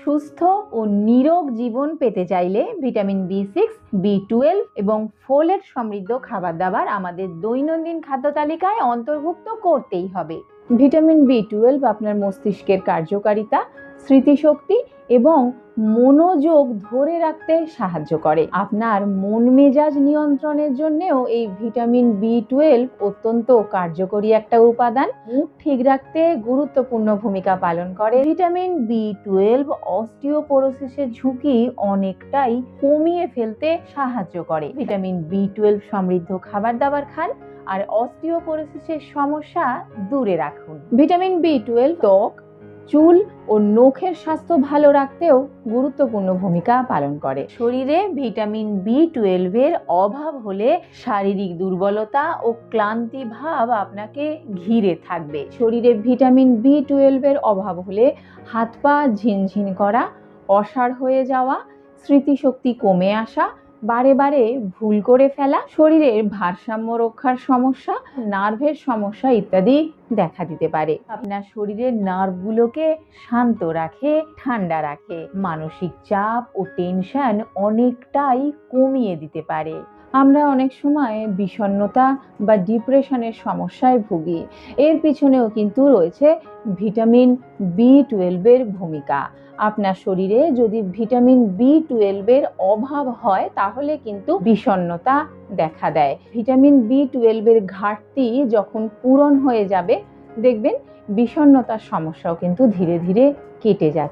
সুস্থ ও নিরোগ জীবন পেতে চাইলে ভিটামিন B6, B12 এবং ফোলেট সমৃদ্ধ খাবার দাবার আমাদের দৈনন্দিন খাদ্য তালিকায় অন্তর্ভুক্ত করতেই হবে। ভিটামিন B12 আপনার মস্তিষ্কের কার্যকারিতা, স্মৃতিশক্তি এবং মনোযোগ ধরে রাখতে সাহায্য করে। আপনার মন মেজাজ নিয়ন্ত্রণের জন্যও এই ভিটামিন B12 অত্যন্ত কার্যকরী একটা উপাদান। মুড ঠিক রাখতে গুরুত্বপূর্ণ ভূমিকা পালন করে। ভিটামিন B12 অস্টিওপোরোসিসের ঝুঁকি অনেকটাই কমিয়ে ফেলতে সাহায্য করে। ভিটামিন B12 সমৃদ্ধ খাবার দাবার খান আর অস্টিওপোরোসিসের সমস্যা দূরে রাখুন। ভিটামিন B12 ত্বক, চুল ও নখের স্বাস্থ্য ভালো রাখতেও গুরুত্বপূর্ণ ভূমিকা পালন করে। শরীরে ভিটামিন B12 এর অভাব হলে শারীরিক দুর্বলতা ও ক্লান্তি ভাব আপনাকে ঘিরে থাকবে। শরীরে ভিটামিন B12 এর অভাব হলে হাত পা ঝিনঝিন করা, অসাড় হয়ে যাওয়া, স্মৃতিশক্তি কমে আসা, বারে বারে ভুল করে ফেলা, শরীরের ভারসাম্য রক্ষার সমস্যা, নার্ভের সমস্যা ইত্যাদি দেখা দিতে পারে। আপনার শরীরের নার্ভগুলোকে শান্ত রাখে, ঠান্ডা রাখে, মানসিক চাপ ও টেনশন অনেকটাই কমিয়ে দিতে পারে। আমরা অনেক সময় বিষণ্ণতা বা ডিপ্রেশনের সমস্যায় ভুগি। এর পিছনেও কিন্তু রয়েছে ভিটামিন B12 এর ভূমিকা। আপনার শরীরে যদি ভিটামিন B12 এর অভাব হয় তাহলে কিন্তু বিষণ্ণতা দেখা দেয়। ভিটামিন B12 এর ঘাটতি যখন পূরণ হয়ে যাবে, দেখবেন বিষণ্ণতার সমস্যাও কিন্তু ধীরে ধীরে কেটে যাচ্ছে।